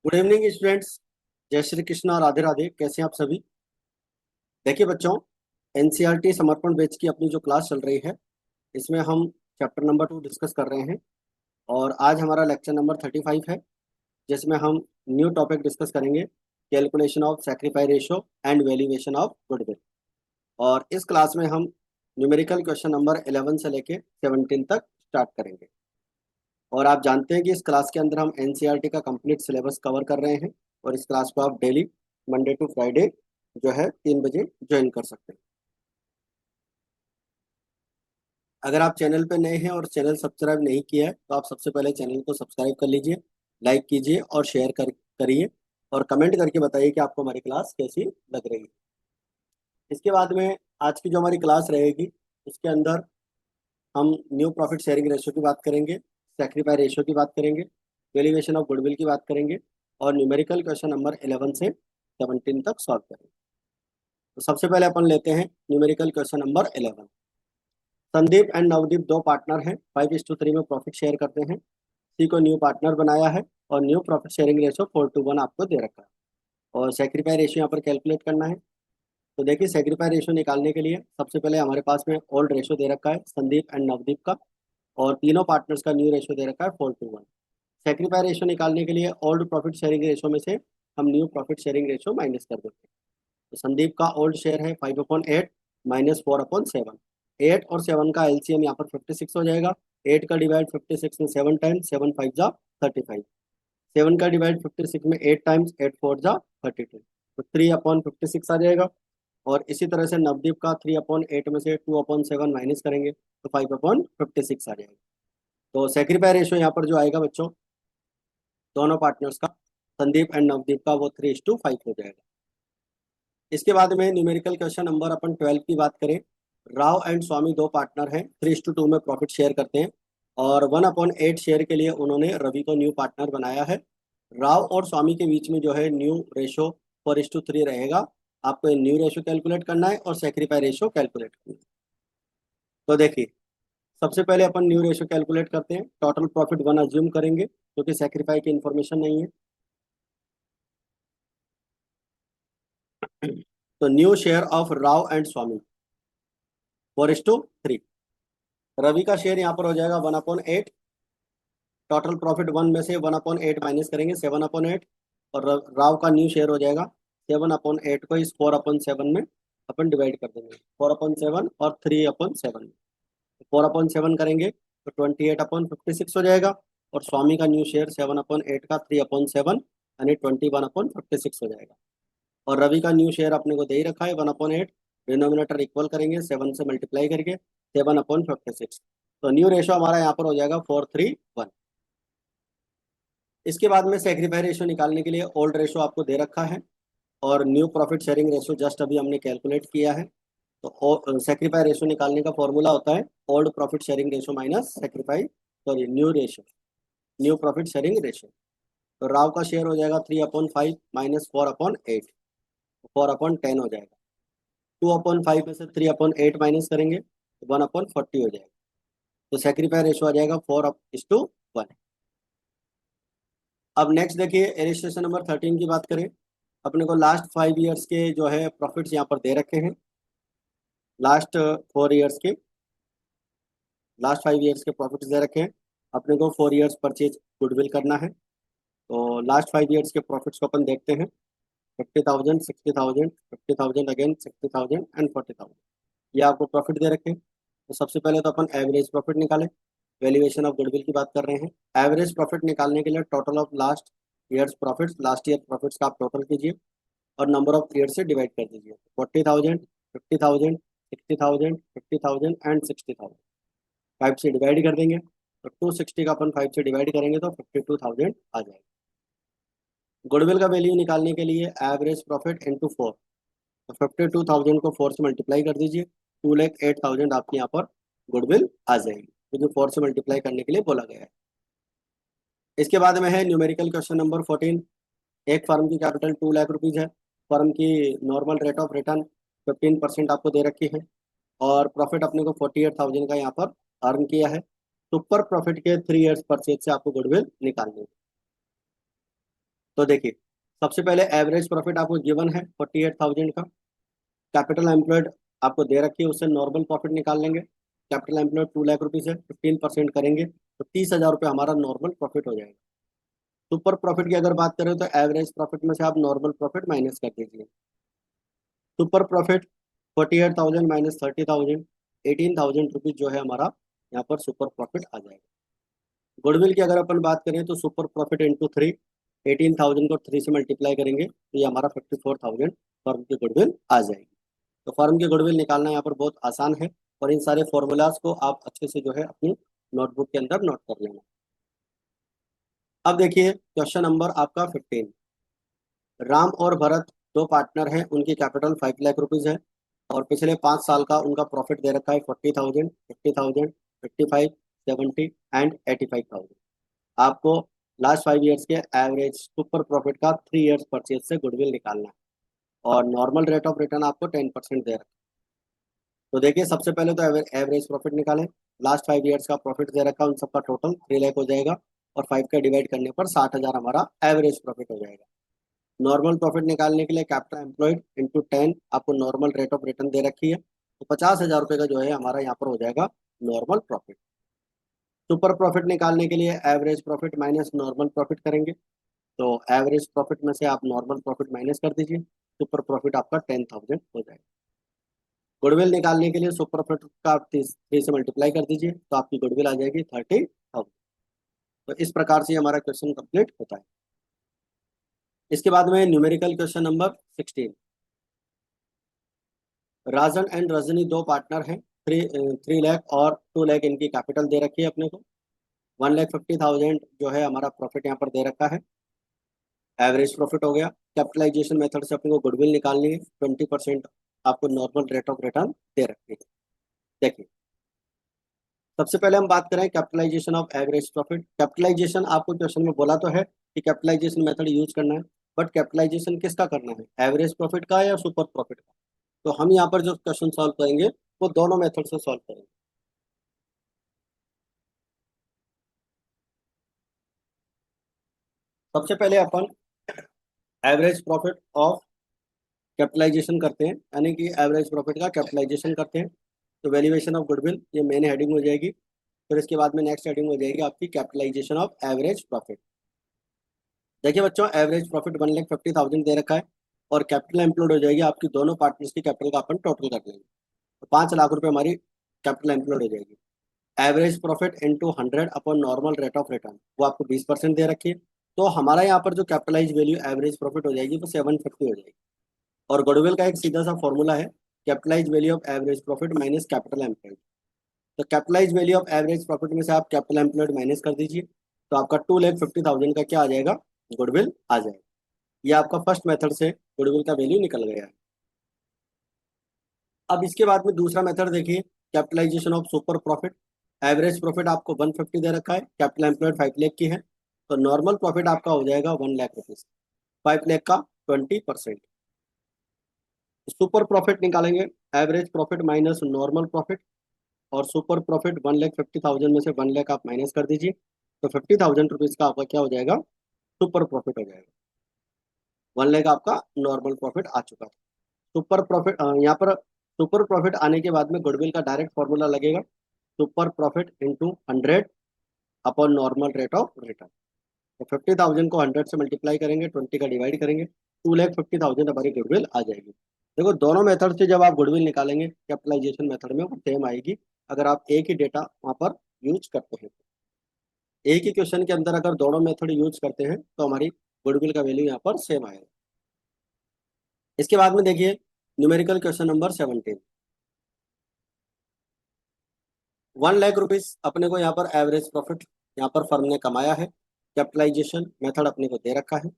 Good evening students. जय श्री कृष्ण और राधे राधे। कैसे हैं आप सभी? देखिए बच्चों, एनसीईआरटी समर्पण बैच की अपनी जो क्लास चल रही है, इसमें हम चैप्टर नंबर 2 डिस्कस कर रहे हैं। और आज हमारा लेक्चर नंबर 35 है, जिसमें हम न्यू टॉपिक डिस्कस करेंगे, calculation of sacrifice ratio and valuation of goodwill. और इस क्लास में हम न्यूमेरिकल क्वेश्चन नंबर 11 से लेके 17 तक स्टार्ट करेंगे। और आप जानते हैं कि इस क्लास के अंदर हम एनसीईआरटी का कंप्लीट सिलेबस कवर कर रहे हैं। और इस क्लास को आप डेली मंडे टू फ्राइडे जो है 3 बजे ज्वाइन कर सकते हैं। अगर आप चैनल पे नए हैं और चैनल सब्सक्राइब नहीं किया है, तो आप सबसे पहले चैनल को सब्सक्राइब कर लीजिए, लाइक कीजिए और शेयर करिए। और कमेंट करके बताइए कि आपको हमारी क्लास कैसी लग रही है। इसके बाद में आज की जो हमारी क्लास रहेगी, उसके अंदर हम न्यू प्रॉफिट शेयरिंग रेशियो की बात करेंगे, सैक्रिफाइस रेशियो की बात करेंगे, वैल्यूएशन ऑफ गुडविल की बात करेंगे, और न्यूमेरिकल क्वेश्चन नंबर 11 से 17 तक सॉल्व करेंगे। तो सबसे पहले अपन लेते हैं numerical question number 11। Sandeep and Navdeep दो पार्टनर हैं, 5:3 में प्रॉफिट शेयर करते हैं। सी को न्यू पार्टनर बनाया है और न्यू प्रॉफिट शेयरिंग रेशियो 4:1 आपको दे रखा है। और सेक्रीफाई रेशियो यहाँ पर कैलकुलेट करना है। तो देखिए, सेक्रीफाई रेशियो निकालने के लिए सबसे पहले हमारे पास में ओल्ड रेशियो दे रखा है संदीप एंड नवदीप का, और तीनों पार्टनर्स का न्यू रेशियो दे रखा है 4:1। सेक्रीफाई रेशियो निकालने के लिए ओल्ड प्रॉफिट शेयरिंग रेशियो में से हम new profit sharing ratio minus कर देते हैं। तो संदीप का ओल्ड शेयर है 5/8 -4/7। 8 और 7 का एलसीएम यहाँ पर 56 हो जाएगा। 8 का डिवाइड 56 में 7 टाइम्स, 7 5 जा 35। 7 का डिवाइड 56 में 8 टाइम्स, 8 4 जा 32। तो 3/56 आ जाएगा। और इसी तरह से नवदीप का 3/8 में से 2/7 माइनस करेंगे तो 5/56 आ जाएगा। तो सेक्रीफाई रेशियो यहाँ पर जो आएगा बच्चों, दोनों पार्टनर्स का, संदीप एंड नवदीप का, वो 3:5 हो जाएगा। इसके बाद में न्यूमेरिकल क्वेश्चन नंबर अपन 12 की बात करें। राव एंड स्वामी दो पार्टनर हैं, 3:2 में प्रॉफिट शेयर करते हैं। और 1/8 शेयर के लिए उन्होंने रवि को न्यू पार्टनर बनाया है। राव और स्वामी के बीच में जो है न्यू रेशो 4:3 रहेगा। आपको न्यू रेशो कैलकुलेट करना है और सेक्रीफाई रेशो कैलकुलेट करना है। तो देखिए, सबसे पहले अपन न्यू रेशो कैलकुलेट करते हैं। टोटल प्रॉफिट 1 अज्यूम करेंगे, क्योंकि सेक्रीफाई की इन्फॉर्मेशन नहीं है। तो new share of Rao and Swami 4:3। Ravi का शेयर यहाँ पर हो जाएगा 1/8। टोटल प्रॉफिट 1 में से 1/8 माइनस करेंगे, 7/8। और राव का न्यू शेयर हो जाएगा 7/8 को इस 4/7 में अपन डिवाइड कर देंगे। 4/7 और 3/7 में 4/7 करेंगे तो 28/56 हो जाएगा। और स्वामी का न्यू शेयर 7/8 का 3/7 यानी 21/56 हो जाएगा। और रवि का न्यू शेयर अपने को दे ही रखा है 1/8। डिनोमिनेटर इक्वल करेंगे 7 से मल्टीप्लाई करके, 7/56। तो न्यू रेशो हमारा यहाँ पर हो जाएगा 4:3:1। इसके बाद में सेक्रीफाई रेशो निकालने के लिए ओल्ड रेशो आपको दे रखा है, और new profit sharing ratio just अभी हमने कैलकुलेट किया है। तो सेक्रीफाई रेशो निकालने का फॉर्मूला होता है old profit sharing ratio minus sacrifice, sorry, new ratio, new profit sharing ratio. तो राव का शेयर हो जाएगा 3/5 -4/8, 4/10 हो जाएगा। 2/5 में से 3/8 माइनस करेंगे तो 1/40 हो जाएगा। तो सेक्रीफाई रेशो आ जाएगा 4:1। अब नेक्स्ट देखिए, एलिस्ट्रेशन नंबर 13 की बात करें। अपने को लास्ट 5 ईयर्स के जो है प्रॉफिट्स यहाँ पर दे रखे हैं। लास्ट 4 ईयर्स के, लास्ट 5 ईयर्स के प्रॉफिट्स दे रखे हैं। अपने को 4 ईयर्स परचेज गुडविल करना है। तो लास्ट 5 ईयर्स के प्रॉफिट्स को अपन देखते हैं। 50,000, 60,000, 50,000 अगेन, 60,000 एंड 40,000, ये आपको प्रॉफिट दे रखे हैं। तो सबसे पहले तो अपन एवरेज प्रॉफिट निकालें। वैल्यूएशन ऑफ गुडविल की बात कर रहे हैं। एवरेज प्रॉफिट निकालने के लिए total of last years profits, last year profits का आप टोटल कीजिए और नंबर ऑफ ईयर से डिवाइड कर दीजिए। 40,000, 50,000, 60,000, 50,000 एंड 60,000, 5 से डिवाइड कर देंगे। तो 260 का अपन 5 से डिवाइड करेंगे तो 52,000 आ जाएगा। गुडविल का वैल्यू निकालने के लिए एवरेज प्रॉफिट इंटू 4। तो 52,000 को 4 से मल्टीप्लाई कर दीजिए, 2,08,000 आपके यहाँ पर गुडविल आ जाएगी, तो जो 4 से मल्टीप्लाई करने के लिए बोला गया है। इसके बाद में है न्यूमेरिकल क्वेश्चन नंबर 14। एक फर्म की कैपिटल 2 लाख रुपीज है। फर्म की नॉर्मल रेट ऑफ रिटर्न 15% आपको दे रखी है। और प्रॉफिट अपने को 48,000 का यहाँ पर अर्न किया है। सुपर प्रॉफिट के 3 ईयर्स परचेज से आपको गुडविल निकालनी है। तो देखिए, सबसे पहले एवरेज प्रॉफिट आपको गिवन है 48,000 का। कैपिटल एम्प्लॉयड आपको दे रखी है, उससे नॉर्मल प्रॉफिट निकाल लेंगे। कैपिटल एम्प्लॉयड 2 लाख रुपीज़ है, 15% करेंगे तो 30,000 रुपये हमारा नॉर्मल प्रॉफिट हो जाएगा। सुपर प्रॉफिट की अगर बात करें तो एवरेज प्रॉफिट में से आप नॉर्मल प्रॉफिट माइनस कर दीजिए। सुपर प्रॉफिट 48,000 माइनस 30,000, 18,000 रुपीज जो है हमारा यहाँ पर सुपर प्रॉफिट आ जाएगा। गुडविल की अगर अपन बात करें तो सुपर प्रॉफिट इंटू 3, 18,000 को 3 से मल्टीप्लाई करेंगे तो ये हमारा 54,000 फर्म की गुडविल आ जाएगी। तो फर्म की गुडविल निकालना यहाँ पर बहुत आसान है, और इन सारे फॉर्मूलाज को आप अच्छे से जो है अपनी नोटबुक के अंदर नोट कर लेना। अब देखिए क्वेश्चन नंबर आपका 15। राम और भरत दो पार्टनर हैं, उनकी कैपिटल 5 लाख रुपीज है, और पिछले 5 साल का उनका प्रॉफिट दे रखा है 40,000, 50,000, 55, 70 एंड 85,000। आपको लास्ट 5 ईयर्स के एवरेज सुपर प्रॉफिट का 3 ईयर्स परचेज से गुडविल निकालना है, और नॉर्मल रेट ऑफ रिटर्न आपको 10% दे रखा है। तो देखिए सबसे पहले तो एवरेज प्रॉफिट निकालें। लास्ट 5 ईयर्स का प्रॉफिट दे रखा है, उन सबका टोटल 3 लाख हो जाएगा, और 5 का डिवाइड करने पर 60,000 हमारा एवरेज प्रॉफिट हो जाएगा। नॉर्मल प्रॉफिट निकालने के लिए कैपिटल एम्प्लॉयड इंटू 10 आपको नॉर्मल रेट ऑफ रिटर्न दे रखी है, तो 50,000 रुपये का जो है हमारा यहाँ पर हो जाएगा नॉर्मल प्रॉफिट। सुपर प्रॉफिट निकालने के लिए average profit minus normal profit करेंगे, तो एवरेज प्रॉफिट में से आप नॉर्मल प्रॉफिट माइनस कर दीजिए, सुपर प्रॉफिट आपका 10,000 हो जाएगा। गुडविल निकालने के लिए सुपर प्रॉफिट का आप 3 से मल्टीप्लाई कर दीजिए तो आपकी गुडविल आ जाएगी 30,000। तो इस प्रकार से हमारा क्वेश्चन कंप्लीट होता है। इसके बाद में numerical question number 16। Rajan and Rajni दो पार्टनर हैं, 3 लाख और 2 लाख इनकी कैपिटल दे रखी है अपने को। 1,50,000 जो है हमारा प्रॉफिट यहाँ पर दे रखा है, एवरेज प्रॉफिट हो गया। कैपिटलाइजेशन मेथड से अपने को गुडविल निकालनी है, 20% आपको नॉर्मल रेट ऑफ रिटर्न दे रखी है। देखिए सबसे पहले हम बात करें capitalization of average profit. Capitalization आपको क्वेश्चन में बोला तो है कि कैपिटलाइजेशन मेथड यूज करना है, बट कैपिटलाइजेशन किसका करना है, एवरेज प्रॉफिट का या सुपर प्रॉफिट का? तो हम यहाँ पर जो क्वेश्चन सॉल्व करेंगे वो दोनों मेथड से सॉल्व करेंगे। सबसे पहले अपन एवरेज प्रॉफिट ऑफ कैपिटलाइजेशन करते हैं, यानी कि एवरेज प्रॉफिट का कैपिटलाइजेशन करते हैं। तो वैल्यूएशन ऑफ गुडविल ये मेन हेडिंग हो जाएगी, फिर इसके बाद में नेक्स्ट हेडिंग हो जाएगी आपकी कैपिटलाइजेशन ऑफ एवरेज प्रॉफिट। देखिए बच्चों, एवरेज प्रॉफिट 1,50,000 दे रखा है, और कैपिटल एम्प्लॉयड हो जाएगी आपकी दोनों पार्टनर्स की कैपिटल का अपन टोटल कर लेंगे, तो 5 लाख रुपए हमारी कैपिटल एम्प्लॉयड हो जाएगी। Average profit into 100 upon normal rate of return, वो आपको 20% दे रखी है, तो हमारा यहाँ पर जो कैपिटलाइज वैल्यू एवरेज प्रॉफिट हो जाएगी वो 750 हो जाएगी। और गुडविल का एक सीधा सा फॉर्मूला है, capitalise value of average profit minus capital employed. तो capitalise value of average profit में से आप कैपिटल एम्प्लॉयड माइनस कर दीजिए, तो आपका 2,50,000 का क्या आ जाएगा, गुडविल आ जाएगा। ये आपका फर्स्ट मेथड से गुडविल का वैल्यू निकल गया है। अब इसके बाद में दूसरा मेथड देखिए, capitalization of super profit. Average profit आपको 150 दे रखा है, कैपिटल एम्प्लॉयड 5 लाख की है, तो नॉर्मल प्रॉफिट आपका हो जाएगा 1 लाख रुपीज, 5 लाख का 20%। सुपर प्रॉफिट निकालेंगे, average profit minus normal profit, और सुपर प्रॉफिट 1,50,000 में से 1 लाख आप माइनस कर दीजिए, तो 50,000 रुपीज का आपका क्या हो जाएगा, सुपर प्रॉफिट हो जाएगा। 1 लाख आपका नॉर्मल प्रॉफिट आ चुका था। सुपर प्रॉफिट यहाँ पर सुपर प्रॉफिट आने के बाद में गुडविल का डायरेक्ट फॉर्मूला लगेगा, super profit into 100 upon normal rate of return. तो 50,000 को 100 से मल्टीप्लाई करेंगे, 20 का डिवाइड करेंगे, 2,50,000 हमारी गुडविल आ जाएगी। देखो दोनों मेथड से जब आप गुडविल निकालेंगे कैपिटलाइजेशन मेथड में वो सेम आएगी, अगर आप एक ही डेटा वहाँ पर यूज करते हैं। एक ही क्वेश्चन के अंदर अगर दोनों मेथड यूज करते हैं तो हमारी गुडविल का वैल्यू यहाँ पर सेम आएगा। इसके बाद में देखिए numerical question number 17। 1 lakh rupees अपने को यहाँ पर एवरेज प्रॉफिट यहाँ पर फर्म ने कमाया है, कैपिटलाइजेशन मेथड अपने को दे रखा है।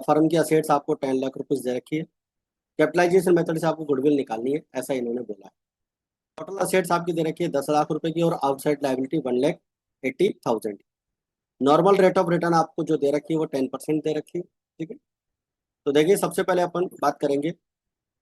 फर्म की असेट्स आपको 10 लाख रुपीज दे रखी है, कैपिटलाइजेशन मेथड से आपको गुडविल निकालनी है, ऐसा इन्होंने बोला है। टोटल असेट्स आपकी दे रखी है 10 लाख रुपए की, और outside liability 1,80,000। Normal rate of return आपको जो दे रखी है वो 10% दे रखी है, ठीक है। तो देखिए सबसे पहले अपन बात करेंगे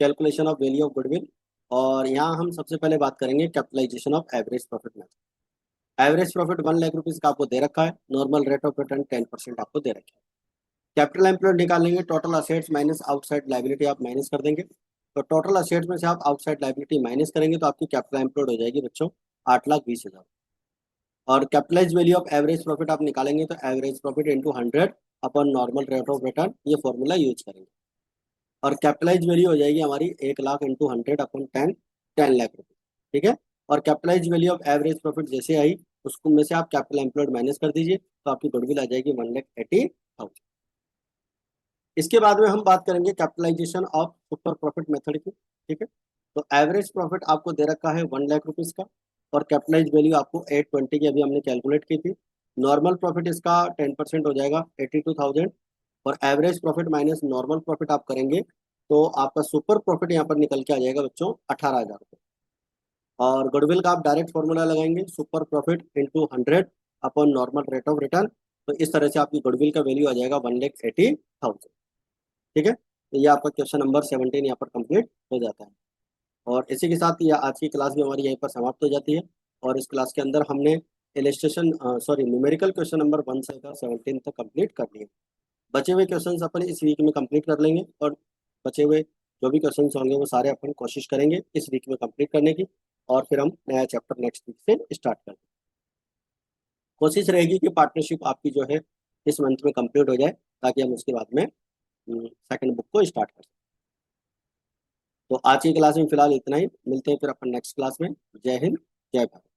calculation of value of goodwill, और यहाँ हम सबसे पहले बात करेंगे capitalisation of average profit method. Average profit 1 lakh rupees का आपको दे रखा है, नॉर्मल रेट ऑफ रिटर्न 10% आपको दे रखा है। कैपिटल एम्प्लॉयड निकालेंगे, total assets minus outside liability आप माइनस कर देंगे। तो टोटल असेट्स में से आप आउटसाइड लाइबिलिटी माइनस करेंगे तो आपकी कैपिटल एम्प्लॉयड हो जाएगी बच्चों 8,20,000। और capitalize value of average profit आप निकालेंगे तो एवरेज प्रॉफिट इंटू 100 अपन नॉर्मल रेट ऑफ रिटर्न, ये फॉर्मूला यूज करेंगे। और कैपिटलाइज वैल्यू हो जाएगी हमारी 1,00,000 इंटू 100 अपन 10, 10 लाख रुपये। ठीक है। और capitalize value of average profit जैसे आई उसको में से आप कैपिटल एम्प्लॉयड माइनस कर दीजिए तो आपकी गुडविल आ जाएगी 1,80,000। इसके बाद में हम बात करेंगे capitalisation of super profit method की। ठीक है। तो एवरेज प्रॉफिट आपको दे रखा है 1,00,000 रुपीज का, और कैपिटलाइज वैल्यू आपको 820 की अभी हमने कैलकुलेट की थी। नॉर्मल प्रॉफिट इसका 10% हो जाएगा 82,000, और average profit minus normal profit आप करेंगे तो आपका सुपर प्रॉफिट यहाँ पर निकल के आ जाएगा बच्चों 18,000 रुपये। और गुडविल का आप डायरेक्ट फॉर्मूला लगाएंगे, super profit into 100 upon normal rate of return. तो इस तरह से आपकी गुडविल का वैल्यू आ जाएगा 1,80,000। ठीक है। तो ये आपका क्वेश्चन नंबर 17 यहाँ पर कंप्लीट हो जाता है। और इसी के साथ ये आज की क्लास भी हमारी यहीं पर समाप्त हो जाती है। और इस क्लास के अंदर हमने illustration sorry numerical question number 1 से लेकर 17 तक कंप्लीट कर लिए। बचे हुए क्वेश्चंस अपन इस वीक में कंप्लीट कर लेंगे, और बचे हुए जो भी क्वेश्चंस होंगे वो सारे अपन कोशिश करेंगे इस वीक में कंप्लीट करने की, और फिर हम नया चैप्टर नेक्स्ट वीक से स्टार्ट करें। कोशिश रहेगी कि पार्टनरशिप आपकी जो है इस मंथ में कंप्लीट हो जाए, ताकि हम उसके बाद में सेकंड बुक को स्टार्ट कर सकें। तो आज की क्लास में फिलहाल इतना ही, मिलते हैं फिर अपन नेक्स्ट क्लास में। जय हिंद, जय भारत।